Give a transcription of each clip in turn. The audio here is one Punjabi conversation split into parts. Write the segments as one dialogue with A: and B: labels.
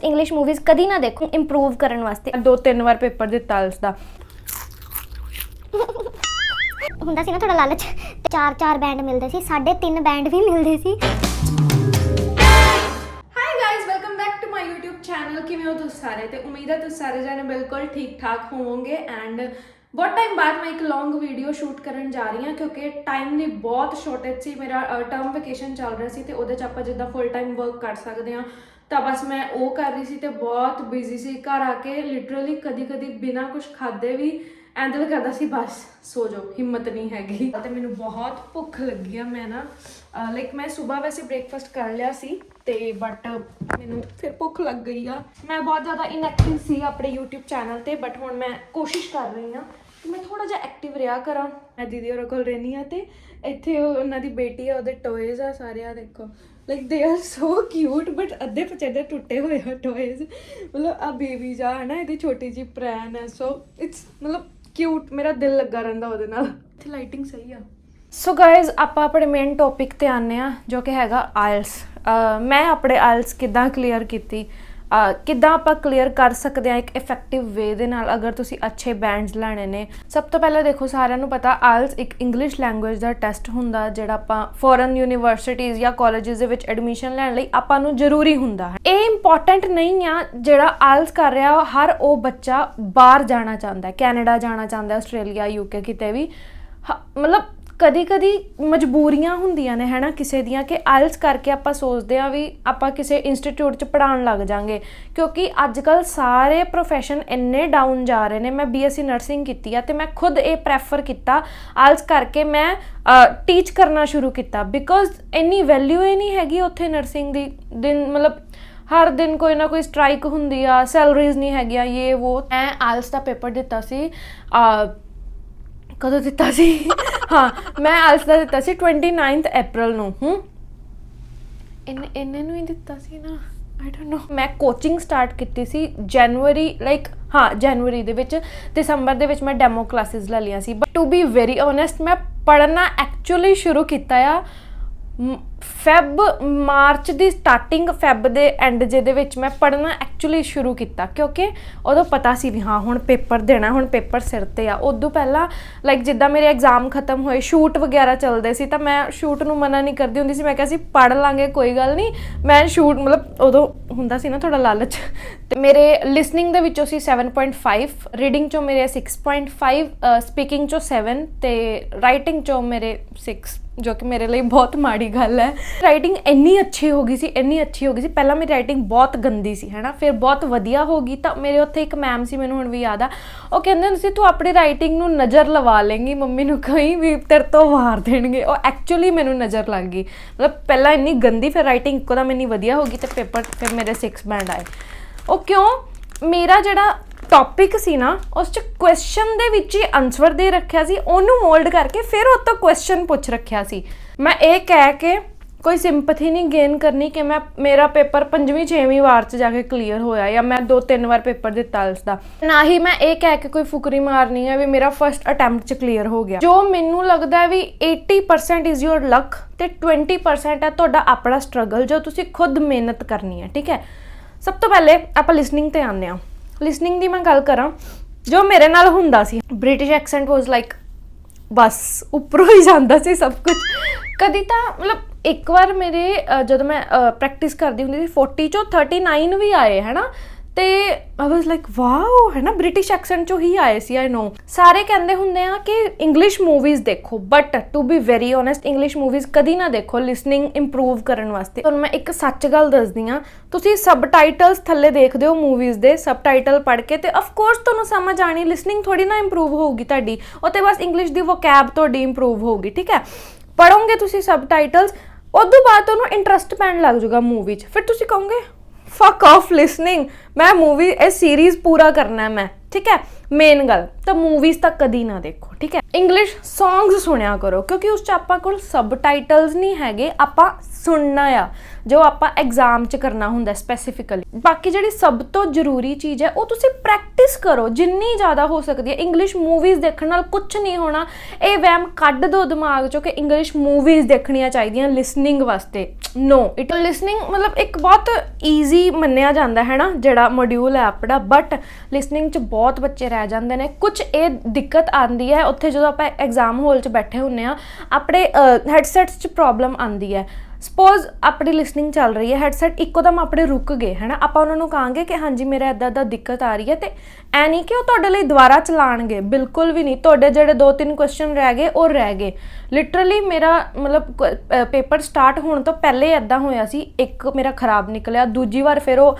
A: इंग्लिश मूवीज़ कदी ना देखो इंप्रूव करने वास्ते।
B: 2-3 ਵਾਰ ਪੇਪਰ ਦਿੱਤਾ ਆਇਲਸ ਦਾ।
A: ਹੁੰਦਾ ਸੀ ਨਾ ਥੋੜਾ ਲਾਲਚ, 4 ਬੈਂਡ ਮਿਲਦੇ ਸੀ, 3.5 ਬੈਂਡ ਵੀ ਮਿਲਦੇ ਸੀ।
B: Hi guys, welcome back to my YouTube channel. ਕਿਵੇਂ ਹੋ ਤੁਸੀਂ ਸਾਰੇ? ਤੇ ਉਮੀਦ ਹੈ ਤੁਸੀਂ ਸਾਰੇ ਜਾਣੇ ਬਿਲਕੁਲ ਠੀਕ ਠਾਕ ਹੋਵੋਗੇ। ਐਂਡ ਬਹੁਤ ਟਾਈਮ ਬਾਅਦ ਮੈਂ ਇੱਕ ਲੌਂਗ ਵੀਡੀਓ ਸ਼ੂਟ ਕਰਨ ਜਾ ਰਹੀ ਹਾਂ ਕਿਉਂਕਿ ਟਾਈਮ ਦੀ ਬਹੁਤ ਸ਼ਾਰਟੇਜ ਸੀ। ਮੇਰਾ ਟਰਮ ਵੈਕੇਸ਼ਨ ਚੱਲ ਰਿਹਾ ਸੀ ਤੇ ਉਹਦੇ 'ਚ ਆਪਾਂ ਜਿੱਦਾਂ ਫੁੱਲ ਟਾਈਮ ਵਰਕ ਕਰ ਸਕਦੇ ਹਾਂ ਤਾਂ ਬਸ ਮੈਂ ਉਹ ਕਰ ਰਹੀ ਸੀ ਤੇ ਬਹੁਤ ਬਿਜ਼ੀ ਸੀ। ਘਰ ਆ ਕੇ ਲਿਟਰਲੀ ਕਦੀ ਬਿਨਾਂ ਕੁਝ ਖਾਦੇ ਵੀ ਐਂ ਦਿਲ ਕਰਦਾ ਸੀ ਬਸ ਸੋ ਜਾਓ, ਹਿੰਮਤ ਨਹੀਂ ਹੈਗੀ। ਤੇ ਮੈਨੂੰ ਬਹੁਤ ਭੁੱਖ ਲੱਗੀ ਆ। ਮੈਂ ਨਾ ਲਾਈਕ ਮੈਂ ਸਵੇਰ ਵੈਸੇ ਬ੍ਰੇਕਫਾਸਟ ਕਰ ਲਿਆ ਸੀ ਤੇ ਬਟ ਮੈਨੂੰ ਫਿਰ ਭੁੱਖ ਲੱਗ ਗਈ ਆ। ਮੈਂ ਬਹੁਤ ਜ਼ਿਆਦਾ ਇਨਐਕਟਿਵ ਸੀ ਆਪਣੇ YouTube ਚੈਨਲ ਤੇ, ਬਟ ਹੁਣ ਮੈਂ ਕੋਸ਼ਿਸ਼ ਕਰ ਰਹੀ ਹਾਂ ਕਿ ਮੈਂ ਥੋੜਾ ਜਿਹਾ ਐਕਟਿਵ ਰਿਹਾ ਕਰਾਂ। ਮੈਂ ਦੀਦੀ ਹੋਰਾਂ ਕੋਲ ਰਹਿੰਦੀ ਹਾਂ ਤੇ ਇੱਥੇ ਉਹਨਾਂ ਦੀ ਬੇਟੀ ਆ, ਉਹਦੇ ਟੋਇਜ਼ ਆ ਸਾਰੇ। ਆ ਦੇਖੋ, like they are so cute, but ਅੱਧੇ ਪਚੱਧੇ ਟੁੱਟੇ ਹੋਏ ਆ ਟੋਇਜ਼। ਮਤਲਬ ਆ ਬੇਬੀ ਜਾ ਹੈ ਨਾ, ਇਹਦੀ ਛੋਟੀ ਜਿਹੀ ਪ੍ਰੈਨ ਹੈ। ਸੋ ਇਟਸ ਮਤਲਬ ਕਿਊਟ, ਮੇਰਾ ਦਿਲ ਲੱਗਾ ਰਹਿੰਦਾ ਉਹਦੇ ਨਾਲ। ਇੱਥੇ ਲਾਈਟਿੰਗ ਸਹੀ ਆ। ਸੋ ਗਾਇਜ਼, ਆਪਾਂ ਆਪਣੇ ਮੇਨ ਟੌਪਿਕ 'ਤੇ ਆਉਂਦੇ ਹਾਂ ਜੋ ਕਿ ਹੈਗਾ ਆਇਲਸ। ਮੈਂ ਆਪਣੇ ਆਇਲਸ ਕਿੱਦਾਂ ਕਲੀਅਰ ਕੀਤੀ, ਕਿੱਦਾਂ ਆਪਾਂ ਕਲੀਅਰ ਕਰ ਸਕਦੇ ਹਾਂ ਇੱਕ ਇਫੈਕਟਿਵ ਵੇ ਦੇ ਨਾਲ ਅਗਰ ਤੁਸੀਂ ਅੱਛੇ ਬੈਂਡਸ ਲੈਣੇ ਨੇ। ਸਭ ਤੋਂ ਪਹਿਲਾਂ ਦੇਖੋ, ਸਾਰਿਆਂ ਨੂੰ ਪਤਾ ਆਇਲਸ ਇੱਕ ਇੰਗਲਿਸ਼ ਲੈਂਗੁਏਜ ਦਾ ਟੈਸਟ ਹੁੰਦਾ ਜਿਹੜਾ ਆਪਾਂ ਫੋਰਨ ਯੂਨੀਵਰਸਿਟੀਜ਼ ਜਾਂ ਕਾਲਜਿਸ ਦੇ ਵਿੱਚ ਐਡਮਿਸ਼ਨ ਲੈਣ ਲਈ ਆਪਾਂ ਨੂੰ ਜ਼ਰੂਰੀ ਹੁੰਦਾ ਹੈ। ਇਹ ਇੰਪੋਰਟੈਂਟ ਨਹੀਂ ਆ ਜਿਹੜਾ ਆਇਲਸ ਕਰ ਰਿਹਾ ਹਰ ਉਹ ਬੱਚਾ ਬਾਹਰ ਜਾਣਾ ਚਾਹੁੰਦਾ, ਕੈਨੇਡਾ ਜਾਣਾ ਚਾਹੁੰਦਾ, ਆਸਟ੍ਰੇਲੀਆ, UK, ਕਿਤੇ ਵੀ। ਮਤਲਬ ਕਦੀ ਮਜਬੂਰੀਆਂ ਹੁੰਦੀਆਂ ਨੇ ਹੈ ਨਾ ਕਿਸੇ ਦੀਆਂ, ਕਿ ਆਇਲਸ ਕਰਕੇ ਆਪਾਂ ਸੋਚਦੇ ਹਾਂ ਵੀ ਆਪਾਂ ਕਿਸੇ ਇੰਸਟੀਟਿਊਟ 'ਚ ਪੜ੍ਹਾਉਣ ਲੱਗ ਜਾਂਗੇ ਕਿਉਂਕਿ ਅੱਜ ਕੱਲ੍ਹ ਸਾਰੇ ਪ੍ਰੋਫੈਸ਼ਨ ਇੰਨੇ ਡਾਊਨ ਜਾ ਰਹੇ ਨੇ। ਮੈਂ BSc ਨਰਸਿੰਗ ਕੀਤੀ ਆ ਤੇ ਮੈਂ ਖੁਦ ਇਹ ਪ੍ਰੈਫਰ ਕੀਤਾ ਆਇਲਸ ਕਰਕੇ ਮੈਂ ਟੀਚ ਕਰਨਾ ਸ਼ੁਰੂ ਕੀਤਾ ਬਿਕੋਜ਼ ਇੰਨੀ ਵੈਲਿਊ ਹੀ ਨਹੀਂ ਹੈਗੀ ਉੱਥੇ ਨਰਸਿੰਗ ਦੀ। ਮਤਲਬ ਹਰ ਦਿਨ ਕੋਈ ਨਾ ਕੋਈ ਸਟ੍ਰਾਈਕ ਹੁੰਦੀ ਆ, ਸੈਲਰੀਜ਼ ਨਹੀਂ ਹੈਗੀਆਂ, ਇਹ ਉਹ। ਮੈਂ ਆਇਲਸ ਦਾ ਪੇਪਰ ਦਿੱਤਾ ਸੀ, ਕਦੋਂ ਦਿੱਤਾ ਸੀ? ਹਾਂ, ਮੈਂ ਆਇਲਸ ਦਾ ਦਿੱਤਾ ਸੀ 29 ਅਪ੍ਰੈਲ ਨੂੰ। ਇੰਨੇ ਨੂੰ ਹੀ ਦਿੱਤਾ ਸੀ ਨਾ, ਆਈ ਡੋਂਟ ਨੋ। ਮੈਂ ਕੋਚਿੰਗ ਸਟਾਰਟ ਕੀਤੀ ਸੀ ਜਨਵਰੀ, ਜਨਵਰੀ ਦੇ ਵਿੱਚ। ਦਸੰਬਰ ਦੇ ਵਿੱਚ ਮੈਂ ਡੈਮੋ ਕਲਾਸਿਸ ਲੈ ਲਈਆਂ ਸੀ। But to be very honest, ਮੈਂ ਪੜ੍ਹਨਾ ਐਕਚੁਅਲੀ ਸ਼ੁਰੂ ਕੀਤਾ ਆ ਮਾਰਚ ਦੀ ਸਟਾਰਟਿੰਗ, ਫੈਬ ਦੇ ਐਂਡ ਜਿਹਦੇ ਵਿੱਚ ਮੈਂ ਪੜ੍ਹਨਾ ਐਕਚੁਅਲੀ ਸ਼ੁਰੂ ਕੀਤਾ ਕਿਉਂਕਿ ਉਦੋਂ ਪਤਾ ਸੀ ਵੀ ਹਾਂ ਹੁਣ ਪੇਪਰ ਦੇਣਾ, ਹੁਣ ਪੇਪਰ ਸਿਰ 'ਤੇ ਆ। ਉਦੋਂ ਪਹਿਲਾਂ ਲਾਈਕ ਜਿੱਦਾਂ ਮੇਰੇ ਐਗਜ਼ਾਮ ਖਤਮ ਹੋਏ, ਸ਼ੂਟ ਵਗੈਰਾ ਚੱਲਦੇ ਸੀ ਤਾਂ ਮੈਂ ਸ਼ੂਟ ਨੂੰ ਮਨਾ ਨਹੀਂ ਕਰਦੀ ਹੁੰਦੀ ਸੀ। ਮੈਂ ਕਿਹਾ ਸੀ ਪੜ੍ਹ ਲਾਂਗੇ, ਕੋਈ ਗੱਲ ਨਹੀਂ। ਮੈਂ ਸ਼ੂਟ ਮਤਲਬ ਉਦੋਂ ਹੁੰਦਾ ਸੀ ਨਾ ਥੋੜਾ ਲਾਲਚ। ਤੇ ਮੇਰੇ ਲਿਸਨਿੰਗ ਦੇ ਵਿੱਚੋਂ ਸੀ 7.5, ਰੀਡਿੰਗ 'ਚੋਂ ਮੇਰੇ 6.5, ਸਪੀਕਿੰਗ 'ਚੋਂ 7 ਤੇ ਰਾਈਟਿੰਗ 'ਚੋਂ ਮੇਰੇ 6, ਜੋ ਕਿ ਮੇਰੇ ਲਈ ਬਹੁਤ ਮਾੜੀ ਗੱਲ ਹੈ। ਰਾਈਟਿੰਗ ਇੰਨੀ ਅੱਛੀ ਹੋ ਗਈ ਸੀ। ਪਹਿਲਾਂ ਮੇਰੀ ਰਾਈਟਿੰਗ ਬਹੁਤ ਗੰਦੀ ਸੀ ਹੈ ਨਾ, ਫਿਰ ਬਹੁਤ ਵਧੀਆ ਹੋ ਗਈ। ਤਾਂ ਮੇਰੇ ਉੱਥੇ ਇੱਕ ਮੈਮ ਸੀ, ਮੈਨੂੰ ਹੁਣ ਵੀ ਯਾਦ ਆ, ਉਹ ਕਹਿੰਦੇ ਹੁੰਦੇ ਸੀ ਤੂੰ ਆਪਣੀ ਰਾਈਟਿੰਗ ਨੂੰ ਨਜ਼ਰ ਲਵਾ ਲੇਂਗੀ, ਮੰਮੀ ਨੂੰ ਕਹੀਂ ਵੀ ਤੇਰੇ ਤੋਂ ਵਾਰ ਦੇਣਗੇ। ਉਹ ਐਕਚੁਅਲੀ ਮੈਨੂੰ ਨਜ਼ਰ ਲੱਗ ਗਈ। ਮਤਲਬ ਪਹਿਲਾਂ ਇੰਨੀ ਗੰਦੀ, ਫਿਰ ਰਾਈਟਿੰਗ ਇੱਕੋ ਦਮ ਇੰਨੀ ਵਧੀਆ ਹੋ ਗਈ ਤੇ ਪੇਪਰ ਫਿਰ ਮੇਰੇ 6 ਬੈਂਡ ਆਏ। ਉਹ ਕਿਉਂ? ਮੇਰਾ ਜਿਹੜਾ ਟੌਪਿਕ ਸੀ ਨਾ, ਉਸ 'ਚ ਕੁਐਸਚਨ ਦੇ ਵਿੱਚ ਹੀ ਆਨਸਰ ਦੇ ਰੱਖਿਆ ਸੀ, ਉਹਨੂੰ ਮੋਲਡ ਕਰਕੇ ਫਿਰ ਉਹ ਤੋਂ ਕੁਐਸਚਨ ਪੁੱਛ ਰੱਖਿਆ ਸੀ। ਮੈਂ ਇਹ ਕਹਿ ਕੇ ਕੋਈ ਸਿੰਪਥੀ ਨਹੀਂ ਗੇਨ ਕਰਨੀ ਕਿ ਮੇਰਾ ਪੇਪਰ 5ਵੀਂ 6ਵੀਂ ਵਾਰ 'ਚ ਜਾ ਕੇ ਕਲੀਅਰ ਹੋਇਆ ਜਾਂ ਮੈਂ 2-3 ਵਾਰ ਪੇਪਰ ਦਿੱਤਾ ਆਇਲਸ ਦਾ। ਨਾ ਹੀ ਮੈਂ ਇਹ ਕਹਿ ਕੇ ਕੋਈ ਫੁਕਰੀ ਮਾਰਨੀ ਹੈ ਵੀ ਮੇਰਾ ਫਸਟ ਅਟੈਂਪਟ 'ਚ ਕਲੀਅਰ ਹੋ ਗਿਆ। ਜੋ ਮੈਨੂੰ ਲੱਗਦਾ ਵੀ 80% ਇਜ਼ ਯੋਰ ਲੱਕ ਤੇ 20% ਹੈ ਤੁਹਾਡਾ ਆਪਣਾ ਸਟਰਗਲ ਜੋ ਤੁਸੀਂ ਖੁਦ ਮਿਹਨਤ ਕਰਨੀ ਹੈ। ਠੀਕ ਹੈ, ਸਭ ਤੋਂ ਪਹਿਲੇ ਆਪਾਂ ਲਿਸਨਿੰਗ 'ਤੇ ਆਉਂਦੇ ਹਾਂ। ਲਿਸਨਿੰਗ ਦੀ ਮੈਂ ਗੱਲ ਕਰਾਂ, ਜੋ ਮੇਰੇ ਨਾਲ ਹੁੰਦਾ ਸੀ, ਬ੍ਰਿਟਿਸ਼ ਐਕਸੈਂਟ ਵਾਜ਼ ਲਾਈਕ ਬਸ ਉੱਪਰੋਂ ਹੀ ਜਾਂਦਾ ਸੀ ਸਭ ਕੁਝ। ਕਦੀ ਤਾਂ ਮਤਲਬ ਇੱਕ ਵਾਰ ਮੇਰੇ ਜਦੋਂ ਮੈਂ ਪ੍ਰੈਕਟਿਸ ਕਰਦੀ ਹੁੰਦੀ ਸੀ 40 ਚੋਂ 39 ਵੀ ਆਏ ਹੈ ਨਾ, ਤੇ ਆਈ ਵਾਜ਼ ਲਾਈਕ ਵਾਓ ਹੈ ਨਾ, ਬ੍ਰਿਟਿਸ਼ ਐਕਸੈਂਟ 'ਚੋਂ ਹੀ ਆਏ ਸੀ। ਆਈ ਨੋ ਸਾਰੇ ਕਹਿੰਦੇ ਹੁੰਦੇ ਆ ਕਿ ਇੰਗਲਿਸ਼ ਮੂਵੀਜ਼ ਦੇਖੋ, but to be very honest English movies ਕਦੀ ਨਾ ਦੇਖੋ ਲਿਸਨਿੰਗ ਇੰਪਰੂਵ ਕਰਨ ਵਾਸਤੇ। ਤੁਹਾਨੂੰ ਮੈਂ ਇੱਕ ਸੱਚ ਗੱਲ ਦੱਸਦੀ ਹਾਂ, ਤੁਸੀਂ ਸਬਟਾਈਟਲਸ ਥੱਲੇ ਦੇਖਦੇ ਹੋ ਮੂਵੀਜ਼ ਦੇ, ਸਬਟਾਈਟਲ ਪੜ੍ਹ ਕੇ ਤੇ ਅਫਕੋਰਸ ਤੁਹਾਨੂੰ ਸਮਝ ਆਣੀ, ਲਿਸਨਿੰਗ ਥੋੜੀ ਨਾ ਇੰਪਰੂਵ ਹੋਊਗੀ ਤੁਹਾਡੀ, ਉਹ ਤੇ ਬਸ ਇੰਗਲਿਸ਼ ਦੀ ਵੋਕੈਬ ਤੁਹਾਡੀ ਇੰਪਰੂਵ ਹੋਊਗੀ। ਠੀਕ ਹੈ, ਪੜ੍ਹੋਗੇ ਤੁਸੀਂ ਸਬਟਾਈਟਲਸ, ਉਦੋਂ ਬਾਅਦ ਤੁਹਾਨੂੰ ਇੰਟਰਸਟ ਪੈਣ ਲੱਗ ਜਾਊਗਾ ਮੂਵੀ 'ਚ। ਫਿਰ ਤੁਸੀਂ ਕਹੋਗੇ ਫੱਕ ਆਫ ਲਿਸਨਿੰਗ, ਮੈਂ ਮੂਵੀ ਇਹ ਸੀਰੀਜ਼ ਪੂਰਾ ਕਰਨਾ ਹੈ ਮੈਂ। ਠੀਕ ਹੈ, ਮੇਨ ਗੱਲ ਤਾਂ ਮੂਵੀਜ਼ ਤਾਂ ਕਦੀ ਨਾ ਦੇਖੋ, ਠੀਕ ਹੈ। ਇੰਗਲਿਸ਼ ਸੌਂਗਸ ਸੁਣਿਆ ਕਰੋ, ਕਿਉਂਕਿ ਉਸ 'ਚ ਆਪਾਂ ਕੋਲ ਸਬਟਾਈਟਲਸ ਨਹੀਂ ਹੈਗੇ, ਆਪਾਂ ਸੁਣਨਾ ਆ ਜੋ ਆਪਾਂ ਐਗਜ਼ਾਮ 'ਚ ਕਰਨਾ ਹੁੰਦਾ ਸਪੈਸੀਫਿਕਲੀ। ਬਾਕੀ ਜਿਹੜੀ ਸਭ ਤੋਂ ਜ਼ਰੂਰੀ ਚੀਜ਼ ਹੈ ਉਹ ਤੁਸੀਂ ਪ੍ਰੈਕਟਿਸ ਕਰੋ ਜਿੰਨੀ ਜ਼ਿਆਦਾ ਹੋ ਸਕਦੀ ਹੈ। ਇੰਗਲਿਸ਼ ਮੂਵੀਜ਼ ਦੇਖਣ ਨਾਲ ਕੁਝ ਨਹੀਂ ਹੋਣਾ, ਇਹ ਵਹਿਮ ਕੱਢ ਦਿਓ ਦਿਮਾਗ 'ਚੋਂ ਕਿ ਇੰਗਲਿਸ਼ ਮੂਵੀਜ਼ ਦੇਖਣੀਆਂ ਚਾਹੀਦੀਆਂ ਲਿਸਨਿੰਗ ਵਾਸਤੇ। ਨੋ, ਇਟ ਲਿਸਨਿੰਗ ਮਤਲਬ ਇੱਕ ਬਹੁਤ ਈਜ਼ੀ ਮੰਨਿਆ ਜਾਂਦਾ ਹੈ ਨਾ ਜਿਹੜਾ ਮੋਡਿਊਲ ਹੈ ਆਪਣਾ, ਬਟ ਲਿਸਨਿੰਗ 'ਚ ਬਹੁਤ ਬੱਚੇ ਰਹਿ ਜਾਂਦੇ ਨੇ। ਕੁਝ ਇਹ ਦਿੱਕਤ ਆਉਂਦੀ ਹੈ ਉੱਥੇ ਜਦੋਂ ਆਪਾਂ ਐਗਜ਼ਾਮ ਹਾਲ 'ਚ ਬੈਠੇ ਹੁੰਦੇ ਹਾਂ, ਆਪਣੇ ਹੈਡਸੈਟਸ 'ਚ ਪ੍ਰੋਬਲਮ ਆਉਂਦੀ ਹੈ। ਸਪੋਜ਼ ਆਪਣੀ ਲਿਸਨਿੰਗ ਚੱਲ ਰਹੀ ਹੈ, ਹੈਡਸੈਟ ਇੱਕੋਦਮ ਆਪਣੇ ਰੁਕ ਗਏ ਹੈ ਨਾ, ਆਪਾਂ ਉਹਨਾਂ ਨੂੰ ਕਹਾਂਗੇ ਕਿ ਹਾਂਜੀ ਮੇਰਾ ਇੱਦਾਂ ਦਿੱਕਤ ਆ ਰਹੀ ਹੈ, ਤੇ ਐ ਨਹੀਂ ਕਿ ਉਹ ਤੁਹਾਡੇ ਲਈ ਦੁਬਾਰਾ ਚਲਾਉਣਗੇ, ਬਿਲਕੁਲ ਵੀ ਨਹੀਂ। ਤੁਹਾਡੇ ਜਿਹੜੇ 2-3 ਕੁਐਸਚਨ ਰਹਿ ਗਏ ਉਹ ਰਹਿ ਗਏ। ਲਿਟਰਲੀ ਮੇਰਾ ਮਤਲਬ ਪੇਪਰ ਸਟਾਰਟ ਹੋਣ ਤੋਂ ਪਹਿਲੇ ਇੱਦਾਂ ਹੋਇਆ ਸੀ, ਇੱਕ ਮੇਰਾ ਖਰਾਬ ਨਿਕਲਿਆ, ਦੂਜੀ ਵਾਰ ਫਿਰ ਉਹ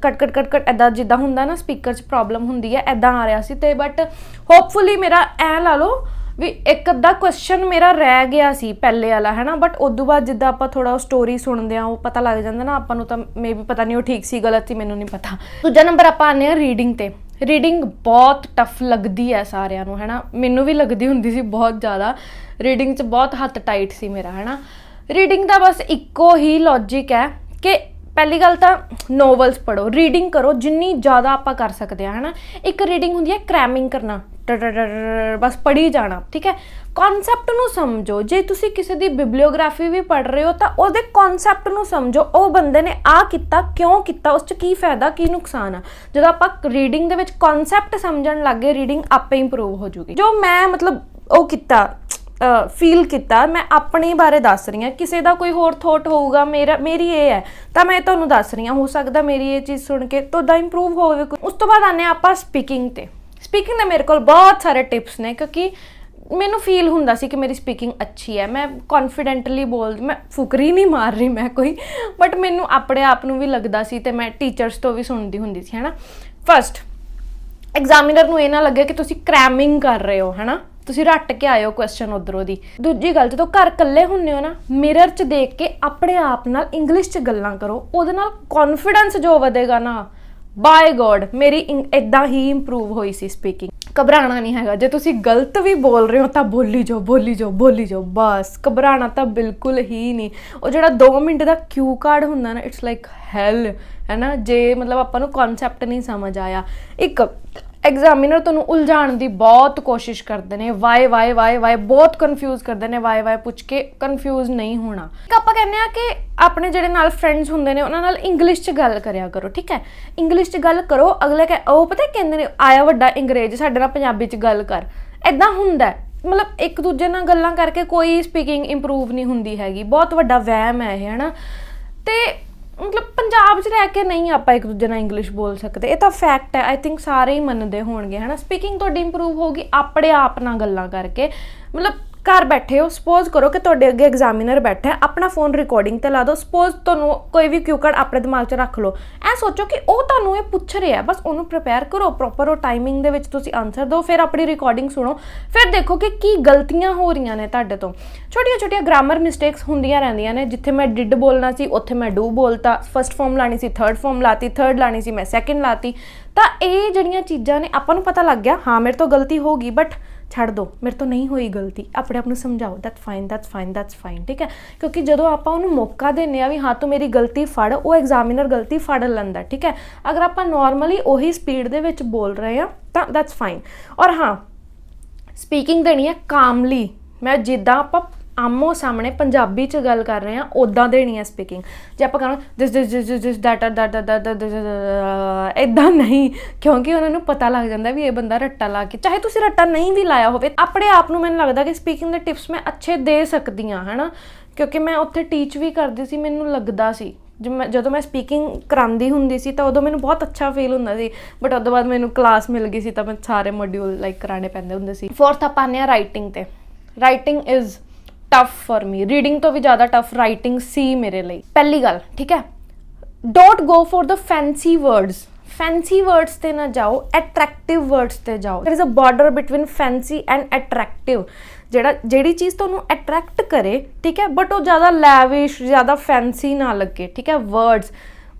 B: ਕਟ ਇੱਦਾਂ ਜਿੱਦਾਂ ਹੁੰਦਾ ਨਾ ਸਪੀਕਰ 'ਚ ਪ੍ਰੋਬਲਮ ਹੁੰਦੀ ਹੈ, ਇੱਦਾਂ ਆ ਰਿਹਾ ਸੀ। ਤੇ ਬਟ ਹੋਪਫੁਲੀ ਮੇਰਾ ਐ ਲਾ ਲਓ ਵੀ ਇੱਕ ਅੱਧਾ ਕੁਐਸਚਨ ਮੇਰਾ ਰਹਿ ਗਿਆ ਸੀ ਪਹਿਲੇ ਵਾਲਾ ਹੈ ਨਾ, ਬਟ ਉਦੋਂ ਬਾਅਦ ਜਿੱਦਾਂ ਆਪਾਂ ਥੋੜਾ ਸਟੋਰੀ ਸੁਣਦੇ ਹਾਂ ਉਹ ਪਤਾ ਲੱਗ ਜਾਂਦਾ ਨਾ ਆਪਾਂ ਨੂੰ, ਤਾਂ ਮੇ ਵੀ ਪਤਾ ਨਹੀਂ ਉਹ ਠੀਕ ਸੀ ਗਲਤ ਸੀ, ਮੈਨੂੰ ਨਹੀਂ ਪਤਾ। ਦੂਜਾ ਨੰਬਰ ਆਪਾਂ ਆਉਂਦੇ ਹਾਂ ਰੀਡਿੰਗ ਤੇ। ਰੀਡਿੰਗ ਬਹੁਤ ਟਫ ਲੱਗਦੀ ਹੈ ਸਾਰਿਆਂ ਨੂੰ ਹੈ ਨਾ, ਮੈਨੂੰ ਵੀ ਲੱਗਦੀ ਹੁੰਦੀ ਸੀ ਬਹੁਤ ਜ਼ਿਆਦਾ। ਰੀਡਿੰਗ 'ਚ ਬਹੁਤ ਹੱਥ ਟਾਈਟ ਸੀ ਮੇਰਾ ਹੈ ਨਾ। ਰੀਡਿੰਗ ਦਾ ਬਸ ਇੱਕੋ ਹੀ ਲੌਜਿਕ ਹੈ ਕਿ ਪਹਿਲੀ ਗੱਲ ਤਾਂ ਨੋਵਲਸ ਪੜ੍ਹੋ, ਰੀਡਿੰਗ ਕਰੋ ਜਿੰਨੀ ਜ਼ਿਆਦਾ ਆਪਾਂ ਕਰ ਸਕਦੇ ਹਾਂ ਹੈ ਨਾ। ਇੱਕ ਰੀਡਿੰਗ ਹੁੰਦੀ ਹੈ ਕ੍ਰੈਮਿੰਗ ਕਰਨਾ, ਬਸ ਪੜ੍ਹੀ ਜਾਣਾ, ਠੀਕ ਹੈ। ਕਨਸੈਪਟ ਨੂੰ ਸਮਝੋ, ਜੇ ਤੁਸੀਂ ਕਿਸੇ ਦੀ ਬਿਬਲੀਓਗ੍ਰਾਫੀ ਵੀ ਪੜ੍ਹ ਰਹੇ ਹੋ ਤਾਂ ਉਹਦੇ ਕਨਸੈਪਟ ਨੂੰ ਸਮਝੋ, ਉਹ ਬੰਦੇ ਨੇ ਆਹ ਕੀਤਾ ਕਿਉਂ ਕੀਤਾ, ਉਸ 'ਚ ਕੀ ਫਾਇਦਾ ਕੀ ਨੁਕਸਾਨ ਆ। ਜਦੋਂ ਆਪਾਂ ਰੀਡਿੰਗ ਦੇ ਵਿੱਚ ਕਨਸੈਪਟ ਸਮਝਣ ਲੱਗ ਗਏ, ਰੀਡਿੰਗ ਆਪੇ ਇੰਪਰੂਵ ਹੋ ਜੂਗੀ। ਜੋ ਮੈਂ ਮਤਲਬ ਉਹ ਕੀਤਾ ਫੀਲ ਕੀਤਾ, ਮੈਂ ਆਪਣੇ ਬਾਰੇ ਦੱਸ ਰਹੀ ਹਾਂ, ਕਿਸੇ ਦਾ ਕੋਈ ਹੋਰ ਥੋਟ ਹੋਊਗਾ, ਮੇਰੀ ਇਹ ਹੈ ਤਾਂ ਮੈਂ ਤੁਹਾਨੂੰ ਦੱਸ ਰਹੀ ਹਾਂ, ਹੋ ਸਕਦਾ ਮੇਰੀ ਇਹ ਚੀਜ਼ ਸੁਣ ਕੇ ਤੁਹਾਡਾ ਇੰਪਰੂਵ ਹੋਵੇ। ਉਸ ਤੋਂ ਬਾਅਦ ਆਉਂਦੇ ਹਾਂ ਆਪਾਂ ਸਪੀਕਿੰਗ ਤੇ। ਸਪੀਕਿੰਗ ਦੇ ਮੇਰੇ ਕੋਲ ਬਹੁਤ ਸਾਰੇ ਟਿਪਸ ਨੇ, ਕਿਉਂਕਿ ਮੈਨੂੰ ਫੀਲ ਹੁੰਦਾ ਸੀ ਕਿ ਮੇਰੀ ਸਪੀਕਿੰਗ ਅੱਛੀ ਹੈ, ਮੈਂ ਕੌਨਫੀਡੈਂਟਲੀ ਬੋਲਦੀ, ਮੈਂ ਫੁਕਰੀ ਨਹੀਂ ਮਾਰ ਰਹੀ ਮੈਂ ਕੋਈ, ਬਟ ਮੈਨੂੰ ਆਪਣੇ ਆਪ ਨੂੰ ਵੀ ਲੱਗਦਾ ਸੀ ਤੇ ਮੈਂ ਟੀਚਰਸ ਤੋਂ ਵੀ ਸੁਣਦੀ ਹੁੰਦੀ ਸੀ ਹੈ ਨਾ। ਫਸਟ, ਐਗਜ਼ਾਮੀਨਰ ਨੂੰ ਇਹ ਨਾ ਲੱਗੇ ਕਿ ਤੁਸੀਂ ਕ੍ਰੈਮਿੰਗ ਕਰ ਰਹੇ ਹੋ ਹੈ ਨਾ, ਤੁਸੀਂ ਰੱਟ ਕੇ ਆਏ ਹੋ ਕੁਐਸਚਨ ਉੱਧਰੋਂ ਦੀ। ਦੂਜੀ ਗੱਲ, ਜਦੋਂ ਘਰ ਇਕੱਲੇ ਹੁੰਦੇ ਹੋ ਨਾ, ਮਿਰਰ 'ਚ ਦੇਖ ਕੇ ਆਪਣੇ ਆਪ ਨਾਲ ਇੰਗਲਿਸ਼ 'ਚ ਗੱਲਾਂ ਕਰੋ, ਉਹਦੇ ਨਾਲ ਕੌਨਫੀਡੈਂਸ ਜੋ ਵਧੇਗਾ ਨਾ, ਬਾਏ ਗੋਡ ਮੇਰੀ ਇੱਦਾਂ ਹੀ ਇੰਪਰੂਵ ਹੋਈ ਸੀ ਸਪੀਕਿੰਗ। ਘਬਰਾਉਣਾ ਨਹੀਂ ਹੈਗਾ, ਜੇ ਤੁਸੀਂ ਗਲਤ ਵੀ ਬੋਲ ਰਹੇ ਹੋ ਤਾਂ ਬੋਲੀ ਜਾਓ ਬਸ, ਘਬਰਾਉਣਾ ਤਾਂ ਬਿਲਕੁਲ ਹੀ ਨਹੀਂ। ਉਹ ਜਿਹੜਾ 2 ਮਿੰਟ ਦਾ ਕਿਊ ਕਾਰਡ ਹੁੰਦਾ ਨਾ, ਇਟਸ ਲਾਈਕ ਹੈਲ ਹੈ ਨਾ, ਜੇ ਮਤਲਬ ਆਪਾਂ ਨੂੰ ਕਨਸੈਪਟ ਨਹੀਂ ਸਮਝ ਆਇਆ। ਇੱਕ ਐਗਜ਼ਾਮੀਨਰ ਤੁਹਾਨੂੰ ਉਲਝਾਉਣ ਦੀ ਬਹੁਤ ਕੋਸ਼ਿਸ਼ ਕਰਦੇ ਨੇ, ਵਾਏ ਬਹੁਤ ਕਨਫਿਊਜ਼ ਕਰਦੇ ਨੇ, ਵਾਏ ਪੁੱਛ ਕੇ ਕਨਫਿਊਜ਼ ਨਹੀਂ ਹੋਣਾ। ਆਪਾਂ ਕਹਿੰਦੇ ਆ ਕਿ ਆਪਣੇ ਜਿਹੜੇ ਨਾਲ ਫਰੈਂਡਸ ਹੁੰਦੇ ਨੇ ਉਹਨਾਂ ਨਾਲ ਇੰਗਲਿਸ਼ 'ਚ ਗੱਲ ਕਰਿਆ ਕਰੋ, ਠੀਕ ਹੈ। ਇੰਗਲਿਸ਼ 'ਚ ਗੱਲ ਕਰੋ, ਅਗਲੇ ਉਹ ਪਤਾ ਕਹਿੰਦੇ ਨੇ, ਆਇਆ ਵੱਡਾ ਅੰਗਰੇਜ਼ ਸਾਡੇ ਨਾਲ ਪੰਜਾਬੀ 'ਚ ਗੱਲ ਕਰ, ਇੱਦਾਂ ਹੁੰਦਾ। ਮਤਲਬ ਇੱਕ ਦੂਜੇ ਨਾਲ ਗੱਲਾਂ ਕਰਕੇ ਕੋਈ ਸਪੀਕਿੰਗ ਇੰਪਰੂਵ ਨਹੀਂ ਹੁੰਦੀ ਹੈਗੀ, ਬਹੁਤ ਵੱਡਾ ਵਹਿਮ ਹੈ ਇਹ ਹੈ ਨਾ। ਤੇ ਮਤਲਬ ਪੰਜਾਬ 'ਚ ਰਹਿ ਕੇ ਨਹੀਂ ਆਪਾਂ ਇੱਕ ਦੂਜੇ ਨਾਲ ਇੰਗਲਿਸ਼ ਬੋਲ ਸਕਦੇ, ਇਹ ਤਾਂ ਫੈਕਟ ਹੈ, ਆਈ ਥਿੰਕ ਸਾਰੇ ਹੀ ਮੰਨਦੇ ਹੋਣਗੇ ਹੈ ਨਾ। ਸਪੀਕਿੰਗ ਤੁਹਾਡੀ ਇੰਪਰੂਵ ਹੋਊਗੀ ਆਪਣੇ ਆਪ ਨਾਲ ਗੱਲਾਂ ਕਰਕੇ। ਮਤਲਬ ਘਰ ਬੈਠੇ ਹੋ, ਸਪੋਜ਼ ਕਰੋ ਕਿ ਤੁਹਾਡੇ ਅੱਗੇ ਐਗਜ਼ਾਮੀਨਰ ਬੈਠਾ ਹੈ, ਆਪਣਾ ਫੋਨ ਰਿਕਾਰਡਿੰਗ 'ਤੇ ਲਾ ਦਿਓ, ਸਪੋਜ਼ ਤੁਹਾਨੂੰ ਕੋਈ ਵੀ ਕਿਊ ਕਾਰਡ ਆਪਣੇ ਦਿਮਾਗ 'ਚ ਰੱਖ ਲਓ, ਐ ਸੋਚੋ ਕਿ ਉਹ ਤੁਹਾਨੂੰ ਇਹ ਪੁੱਛ ਰਿਹਾ, ਬਸ ਉਹਨੂੰ ਪ੍ਰਿਪੇਅਰ ਕਰੋ ਪ੍ਰੋਪਰ, ਉਹ ਟਾਈਮਿੰਗ ਦੇ ਵਿੱਚ ਤੁਸੀਂ ਆਨਸਰ ਦਿਓ, ਫਿਰ ਆਪਣੀ ਰਿਕਾਰਡਿੰਗ ਸੁਣੋ, ਫਿਰ ਦੇਖੋ ਕਿ ਕੀ ਗਲਤੀਆਂ ਹੋ ਰਹੀਆਂ ਨੇ ਤੁਹਾਡੇ ਤੋਂ। ਛੋਟੀਆਂ ਗ੍ਰਾਮਰ ਮਿਸਟੇਕਸ ਹੁੰਦੀਆਂ ਰਹਿੰਦੀਆਂ ਨੇ, ਜਿੱਥੇ ਮੈਂ ਡਿਡ ਬੋਲਣਾ ਸੀ ਉੱਥੇ ਮੈਂ ਡੂ ਬੋਲਤਾ, ਫਸਟ ਫਾਰਮ ਲਾਣੀ ਸੀ ਥਰਡ ਫਾਰਮ ਲਾਤੀ, ਥਰਡ ਲਾਣੀ ਸੀ ਮੈਂ ਸੈਕਿੰਡ ਲਾਤੀ। ਤਾਂ ਇਹ ਜਿਹੜੀਆਂ ਚੀਜ਼ਾਂ ਨੇ ਆਪਾਂ ਨੂੰ ਪਤਾ ਲੱਗ ਗਿਆ, ਹਾਂ ਮੇਰੇ ਤੋਂ ਗਲਤੀ ਹੋ ਗਈ, ਬਟ ਛੱਡ ਦੋ, ਮੇਰੇ ਤੋਂ ਨਹੀਂ ਹੋਈ ਗਲਤੀ, ਆਪਣੇ ਆਪ ਨੂੰ ਸਮਝਾਓ ਦੈਟਸ ਫਾਈਨ, ਠੀਕ ਹੈ। ਕਿਉਂਕਿ ਜਦੋਂ ਆਪਾਂ ਉਹਨੂੰ ਮੌਕਾ ਦਿੰਦੇ ਆ ਵੀ ਹਾਂ ਤੂੰ ਮੇਰੀ ਗਲਤੀ ਫੜ, ਉਹ ਐਗਜ਼ਾਮੀਨਰ ਗਲਤੀ ਫੜ ਲੈਂਦਾ, ਠੀਕ ਹੈ। ਅਗਰ ਆਪਾਂ ਨੋਰਮਲੀ ਉਹੀ ਸਪੀਡ ਦੇ ਵਿੱਚ ਬੋਲ ਰਹੇ ਹਾਂ ਤਾਂ ਦੈਟਸ ਫਾਈਨ। ਔਰ ਹਾਂ, ਸਪੀਕਿੰਗ ਦੇਣੀ ਹੈ ਕਾਮਲੀ, ਮੈਂ ਜਿੱਦਾਂ ਆਪਾਂ ਆਮੋ ਸਾਹਮਣੇ ਪੰਜਾਬੀ 'ਚ ਗੱਲ ਕਰ ਰਹੇ ਹਾਂ ਉੱਦਾਂ ਦੇਣੀ ਹੈ ਸਪੀਕਿੰਗ। ਜੇ ਆਪਾਂ ਕਹਾਂ ਦਿਸ ਦੈਟ ਇੱਦਾਂ ਨਹੀਂ, ਕਿਉਂਕਿ ਉਹਨਾਂ ਨੂੰ ਪਤਾ ਲੱਗ ਜਾਂਦਾ ਵੀ ਇਹ ਬੰਦਾ ਰੱਟਾ ਲਾ ਕੇ, ਚਾਹੇ ਤੁਸੀਂ ਰੱਟਾ ਨਹੀਂ ਵੀ ਲਾਇਆ ਹੋਵੇ, ਆਪਣੇ ਆਪ ਨੂੰ ਮੈਨੂੰ ਲੱਗਦਾ ਕਿ ਸਪੀਕਿੰਗ ਦੇ ਟਿਪਸ ਮੈਂ ਅੱਛੇ ਦੇ ਸਕਦੀ ਹਾਂ ਹੈ ਨਾ, ਕਿਉਂਕਿ ਮੈਂ ਉੱਥੇ ਟੀਚ ਵੀ ਕਰਦੀ ਸੀ, ਮੈਨੂੰ ਲੱਗਦਾ ਸੀ ਜਦੋਂ ਮੈਂ ਸਪੀਕਿੰਗ ਕਰਾਉਂਦੀ ਹੁੰਦੀ ਸੀ ਤਾਂ ਉਦੋਂ ਮੈਨੂੰ ਬਹੁਤ ਅੱਛਾ ਫੀਲ ਹੁੰਦਾ ਸੀ, ਬਟ ਉਹਦੇ ਬਾਅਦ ਮੈਨੂੰ ਕਲਾਸ ਮਿਲ ਗਈ ਸੀ ਤਾਂ ਮੈਂ ਸਾਰੇ ਮੋਡਿਊਲ ਲਾਈਕ ਕਰਾਉਣੇ ਪੈਂਦੇ ਹੁੰਦੇ ਸੀ। ਫੋਰਥ ਆਪਾਂ ਆਉਂਦੇ ਹਾਂ ਰਾਈਟਿੰਗ ਤੇ। Writing is tough for me, reading ਤੋਂ ਵੀ ਜ਼ਿਆਦਾ ਟਫ ਰਾਈਟਿੰਗ ਸੀ ਮੇਰੇ ਲਈ। ਪਹਿਲੀ ਗੱਲ, ਠੀਕ ਹੈ, don't go for the fancy words ਤੇ ਨਾ ਜਾਓ, ਅਟਰੈਕਟਿਵ ਵਰਡਸ ਤੇ ਜਾਓ। There is a border between fancy and attractive. ਜਿਹੜੀ ਚੀਜ਼ ਤੁਹਾਨੂੰ ਅਟਰੈਕਟ ਕਰੇ, ਠੀਕ ਹੈ, ਬਟ ਉਹ ਜ਼ਿਆਦਾ ਲੈਵਿਸ਼, ਜ਼ਿਆਦਾ ਫੈਂਸੀ ਨਾ ਲੱਗੇ, ਠੀਕ ਹੈ।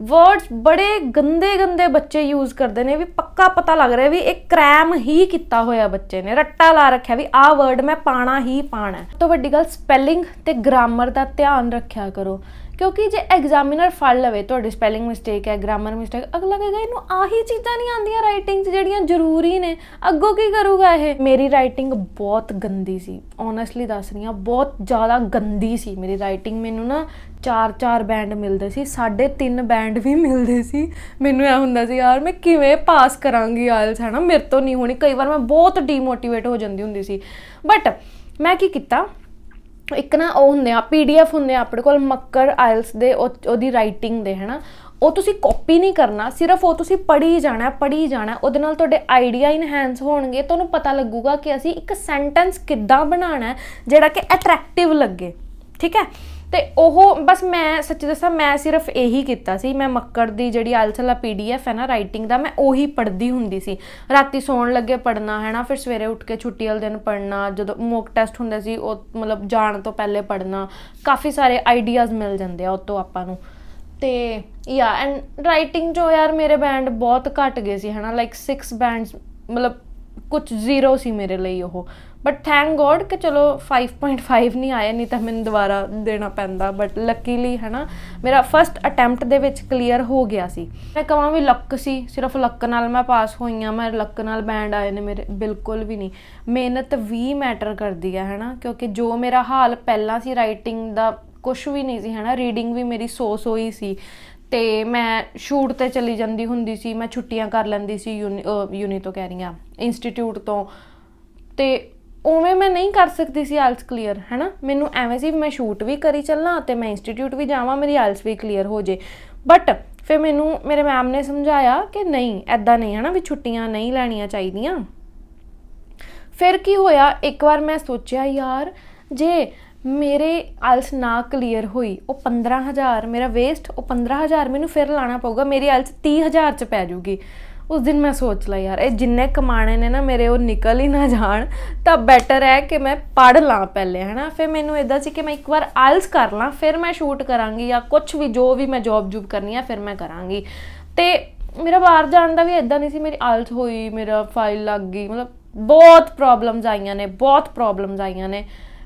B: वर्ड्स बड़े गंदे गंदे बच्चे यूज़ करते हैं भी पक्का पता लग रहा है भी एक क्रैम ही किया होया बच्चे ने रट्टा ला रखा भी आ वर्ड मैं पाना ही पाना है। तो वड्डी गल स्पैलिंग ते ग्रामर का ध्यान रखा करो क्योंकि जे एग्जामिनर फड़ लवे तो स्पैलिंग मिसटेक है ग्रामर मिसटेक अगला कहेगा इनू आही चीज़ां नहीं आंदियां राइटिंग जड़ियां जरूरी ने अगों की करूगा ये। मेरी राइटिंग बहुत गंदी सी ऑनेस्टली दस रही हाँ बहुत ज़्यादा गंदी सी मेरी राइटिंग। मैनू ना 4-4 बैंड मिलते सी 3.5 बैंड भी मिलते सी। मैनू यह हुंदा सी यार मैं किवें पास करांगी आइल्स है ना मेरे तो नहीं होनी। कई बार मैं बहुत डीमोटिवेट हो जाती हुंदी सी बट मैं की किया एक ना ਉਹ ਹੁੰਦੇ ਆ PDF ਹੁੰਦੇ ਆ ਆਪਣੇ ਕੋਲ ਮੱਕੜ ਆਇਲਸ ਦੇ ਉਹਦੀ ਰਾਈਟਿੰਗ ਦੇ ਹੈ ਨਾ ਉਹ ਤੁਸੀਂ ਕਾਪੀ ਨਹੀਂ ਕਰਨਾ ਸਿਰਫ ਉਹ ਤੁਸੀਂ ਪੜ੍ਹੀ ਜਾਣਾ ਉਹਦੇ ਨਾਲ ਤੁਹਾਡੇ ਆਈਡੀਆ ਇਨਹੈਂਸ ਹੋਣਗੇ। ਤੁਹਾਨੂੰ ਪਤਾ ਲੱਗੂਗਾ ਕਿ ਅਸੀਂ ਇੱਕ ਸੈਂਟੈਂਸ ਕਿੱਦਾਂ ਬਣਾਉਣਾ ਹੈ ਜਿਹੜਾ ਕਿ ਅਟਰੈਕਟਿਵ ਲੱਗੇ ਠੀਕ ਹੈ। ਤੇ ਉਹ ਬਸ ਮੈਂ ਸੱਚੀ ਦੱਸਾਂ ਮੈਂ ਸਿਰਫ ਇਹੀ ਕੀਤਾ ਸੀ। ਮੈਂ ਮੱਕੜ ਦੀ ਜਿਹੜੀ ਆਇਲਸ ਵਾਲਾ PDF ਹੈ ਨਾ ਰਾਈਟਿੰਗ ਦਾ ਮੈਂ ਉਹੀ ਪੜ੍ਹਦੀ ਹੁੰਦੀ ਸੀ ਰਾਤੀ ਸੌਣ ਲੱਗੇ ਪੜ੍ਹਨਾ ਹੈ ਨਾ ਫਿਰ ਸਵੇਰੇ ਉੱਠ ਕੇ ਛੁੱਟੀ ਵਾਲੇ ਦਿਨ ਪੜ੍ਹਨਾ ਜਦੋਂ ਮੌਕ ਟੈਸਟ ਹੁੰਦਾ ਸੀ ਉਹ ਮਤਲਬ ਜਾਣ ਤੋਂ ਪਹਿਲੇ ਪੜ੍ਹਨਾ ਕਾਫੀ ਸਾਰੇ ਆਈਡੀਆਜ਼ ਮਿਲ ਜਾਂਦੇ ਆ ਉਹ ਤੋਂ ਆਪਾਂ ਨੂੰ। ਤੇ ਯਾ ਐਂਡ ਰਾਈਟਿੰਗ 'ਚੋਂ ਯਾਰ ਮੇਰੇ ਬੈਂਡ ਬਹੁਤ ਘੱਟ ਗਏ ਸੀ ਹੈ ਨਾ ਲਾਈਕ 6 ਬੈਂਡਸ ਮਤਲਬ ਕੁਛ ਜ਼ੀਰੋ ਸੀ ਮੇਰੇ ਲਈ ਉਹ बट थैंक गॉड कि चलो 5.5 नहीं आए नहीं तो मैंने दोबारा देना पैंदा बट लकीली है ना मेरा फस्ट अटैम्प्ट दे विच क्लीयर हो गया सी। मैं कहां भी लक सी सिर्फ लक नाल मैं पास होई हाँ मैं लक नाल बैंड आए ने मेरे बिल्कुल भी नहीं। मेहनत भी मैटर करती है ना क्योंकि जो मेरा हाल पहला सी राइटिंग दा कुछ भी नहीं सी है ना रीडिंग भी मेरी सौ ही सी ਤੇ ਮੈਂ ਸ਼ੂਟ ਤੇ ਚਲੀ ਜਾਂਦੀ ਹੁੰਦੀ ਸੀ ਮੈਂ ਛੁੱਟੀਆਂ ਕਰ ਲੈਂਦੀ ਸੀ ਯੂਨੀ ਤੋਂ ਕਹਿ ਰਹੀ ਹਾਂ ਇੰਸਟੀਟਿਊਟ ਤੋਂ ਤੇ ਉਵੇਂ ਮੈਂ ਨਹੀਂ ਕਰ ਸਕਦੀ ਸੀ ਆਇਲਸ ਕਲੀਅਰ ਹੈ ਨਾ। ਮੈਨੂੰ ਐਵੇਂ ਸੀ ਮੈਂ ਸ਼ੂਟ ਵੀ ਕਰੀ ਚੱਲਾਂ ਤੇ ਮੈਂ ਇੰਸਟੀਟਿਊਟ ਵੀ ਜਾਵਾਂ ਮੇਰੀ ਆਇਲਸ ਵੀ ਕਲੀਅਰ ਹੋ ਜੇ ਬਟ ਫਿਰ ਮੈਨੂੰ ਮੇਰੇ ਮੈਮ ਨੇ ਸਮਝਾਇਆ ਕਿ ਨਹੀਂ ਐਦਾਂ ਨਹੀਂ ਹੈ ਨਾ ਵੀ ਛੁੱਟੀਆਂ ਨਹੀਂ ਲੈਣੀਆਂ ਚਾਹੀਦੀਆਂ। ਫਿਰ ਕੀ ਹੋਇਆ ਇੱਕ ਵਾਰ ਮੈਂ ਸੋਚਿਆ ਯਾਰ ਜੇ ਮੇਰੇ ਆਇਲਸ ਨਾ ਕਲੀਅਰ ਹੋਈ ਉਹ 15,000 ਮੇਰਾ ਵੇਸਟ ਉਹ 15,000 ਮੈਨੂੰ ਫਿਰ ਲਾਣਾ ਪਊਗਾ ਮੇਰੀ ਆਇਲਸ 30,000 'ਚ ਪੈ ਜੂਗੀ। ਉਸ ਦਿਨ ਮੈਂ ਸੋਚ ਲਿਆ ਯਾਰ ਇਹ ਜਿੰਨੇ ਕਮਾਣੇ ਨੇ ਨਾ ਮੇਰੇ ਉਹ ਨਿਕਲ ਹੀ ਨਾ ਜਾਣ ਤਾਂ ਬੈਟਰ ਹੈ ਕਿ ਮੈਂ ਪੜ੍ਹ ਲਾਂ ਪਹਿਲੇ ਹੈ ਨਾ। ਫਿਰ ਮੈਨੂੰ ਇੱਦਾਂ ਸੀ ਕਿ ਮੈਂ ਇੱਕ ਵਾਰ ਆਇਲਸ ਕਰ ਲਾਂ ਫਿਰ ਮੈਂ ਸ਼ੂਟ ਕਰਾਂਗੀ ਜਾਂ ਕੁਛ ਵੀ ਜੋ ਵੀ ਮੈਂ ਜੋਬ ਕਰਨੀ ਆ ਫਿਰ ਮੈਂ ਕਰਾਂਗੀ। ਤੇ ਮੇਰਾ ਬਾਹਰ ਜਾਣ ਦਾ ਵੀ ਇੱਦਾਂ ਨਹੀਂ ਸੀ ਮੇਰੀ ਆਇਲਸ ਹੋਈ ਮੇਰਾ ਫਾਈਲ ਲੱਗ ਗਈ ਮਤਲਬ ਬਹੁਤ ਪ੍ਰੋਬਲਮਸ ਆਈਆਂ ਨੇ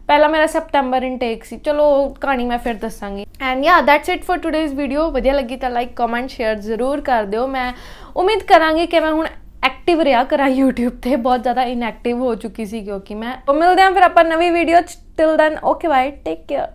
B: ਪਹਿਲਾਂ ਮੇਰਾ ਸੈਪਟੈਂਬਰ ਇਨਟੇਕ ਸੀ ਚਲੋ ਕਹਾਣੀ ਮੈਂ ਫਿਰ ਦੱਸਾਂਗੀ। ਐਂਡ ਯਾ that's it for today's video ਵਧੀਆ ਲੱਗੀ ਤਾਂ ਲਾਈਕ ਕਮੈਂਟ ਸ਼ੇਅਰ ਜ਼ਰੂਰ ਕਰ ਦਿਓ। ਮੈਂ ਉਮੀਦ ਕਰਾਂਗੀ ਕਿ ਮੈਂ ਹੁਣ ਐਕਟਿਵ ਰਿਹਾ ਕਰਾਂ YouTube ਤੇ ਬਹੁਤ ਜ਼ਿਆਦਾ ਇਨਐਕਟਿਵ ਹੋ ਚੁੱਕੀ ਸੀ ਕਿਉਂਕਿ ਮੈਂ ਮਿਲਦੇ ਹਾਂ ਫਿਰ ਆਪਾਂ ਨਵੀਂ ਵੀਡੀਓ 'ਚ till then okay bye take care.